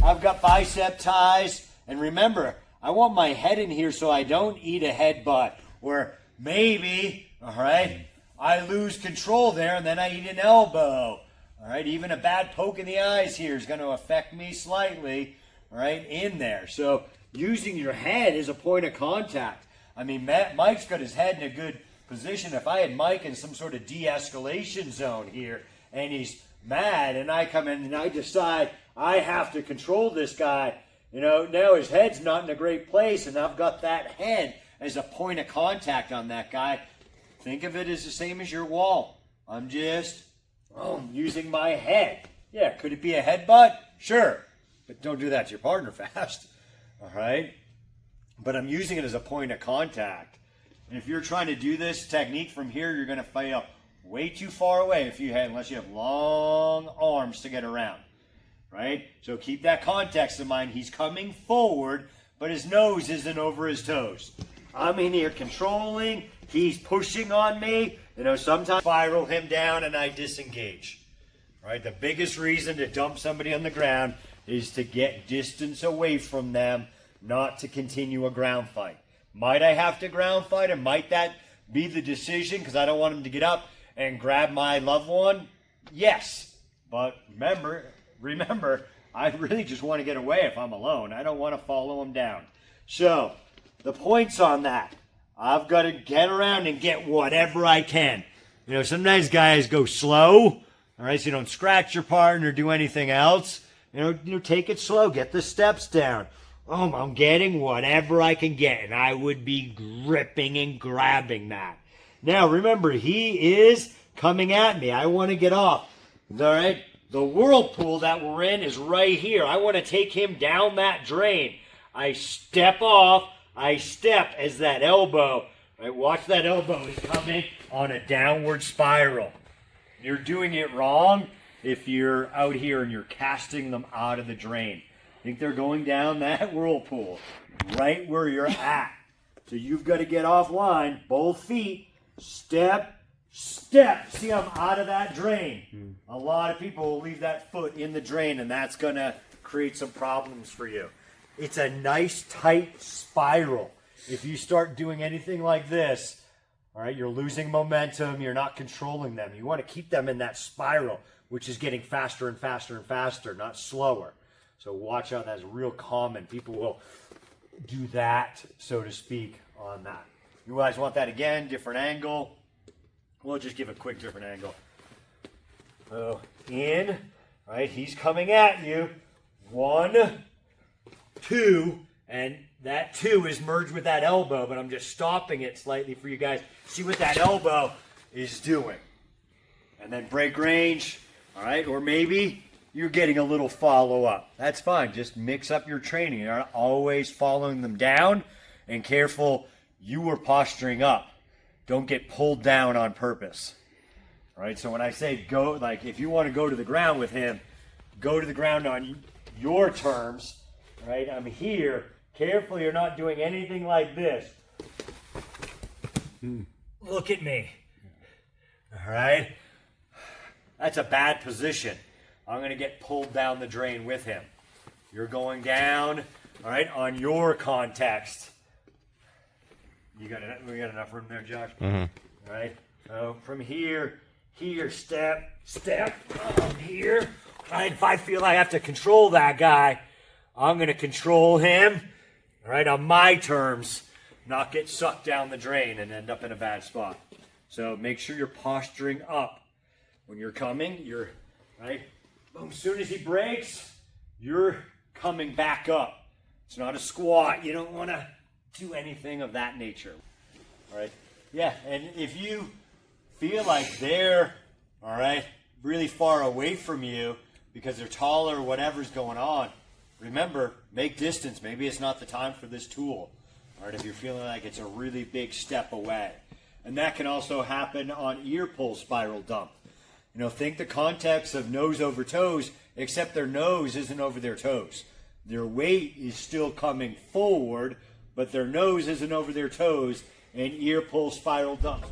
I've got bicep ties. And remember, I want my head in here so I don't eat a headbutt. Or maybe, all right, I lose control there and then I eat an elbow. All right, even a bad poke in the eyes here is going to affect me slightly, all right, in there. So using your head as a point of contact. I mean, Mike's got his head in a good position. If I had Mike in some sort of de-escalation zone here and he's mad and I come in and I decide I have to control this guy, you know, now his head's not in a great place and I've got that head as a point of contact on that guy. Think of it as the same as your wall. I'm just using my head. Yeah, could it be a headbutt? Sure. But don't do that to your partner fast. All right? But I'm using it as a point of contact. And if you're trying to do this technique from here, you're going to fail way too far away unless you have long arms to get around. Right? So keep that context in mind. He's coming forward, but his nose isn't over his toes. I'm in here controlling. He's pushing on me. You know, sometimes I spiral him down and I disengage. Right? The biggest reason to dump somebody on the ground is to get distance away from them, not to continue a ground fight. Might I have to ground fight, and might that be the decision because I don't want him to get up and grab my loved one? Yes. But remember, I really just want to get away if I'm alone. I don't want to follow him down. So, the points on that. I've got to get around and get whatever I can. You know, sometimes guys go slow, all right, so you don't scratch your partner or do anything else. You know, take it slow. Get the steps down. I'm getting whatever I can get, and I would be gripping and grabbing that. Now, remember, he is coming at me. I want to get off. All right? The whirlpool that we're in is right here. I want to take him down that drain. I step off. I step as that elbow. Right? Watch that elbow is coming on a downward spiral. You're doing it wrong if you're out here and you're casting them out of the drain. Think they're going down that whirlpool right where you're at. So you've got to get offline, both feet, step. See, I'm out of that drain. A lot of people will leave that foot in the drain, and that's going to create some problems for you. It's a nice, tight spiral. If you start doing anything like this, all right, you're losing momentum. You're not controlling them. You want to keep them in that spiral, which is getting faster and faster and faster, not slower. So watch out. That's real common. People will do that, so to speak, on that. You guys want that again, different angle. We'll just give a quick different angle. So in, right, he's coming at you. 1, 2, and that 2 is merged with that elbow, but I'm just stopping it slightly for you guys. See what that elbow is doing. And then break range, all right, or maybe you're getting a little follow-up. That's fine. Just mix up your training. You're not always following them down, and careful, you are posturing up. Don't get pulled down on purpose. All right, so when I say go, like if you want to go to the ground with him, go to the ground on your terms. Right, I'm here. Careful, you're not doing anything like this. Look at me. All right, that's a bad position. I'm going to get pulled down the drain with him. You're going down, all right, on your context. We got enough room there, Josh? Mm-hmm. All right, so from here, step, here. All right, if I feel I have to control that guy, I'm going to control him, all right, on my terms, not get sucked down the drain and end up in a bad spot. So make sure you're posturing up. When you're coming, you're, right, boom, as soon as he breaks, you're coming back up. It's not a squat. You don't want to do anything of that nature. All right? Yeah, and if you feel like they're, all right, really far away from you because they're taller or whatever's going on, remember, make distance. Maybe it's not the time for this tool. All right, if you're feeling like it's a really big step away. And that can also happen on ear pull spiral dump. You know, think the context of nose over toes, except their nose isn't over their toes. Their weight is still coming forward, but their nose isn't over their toes, and ear pull spiral dump.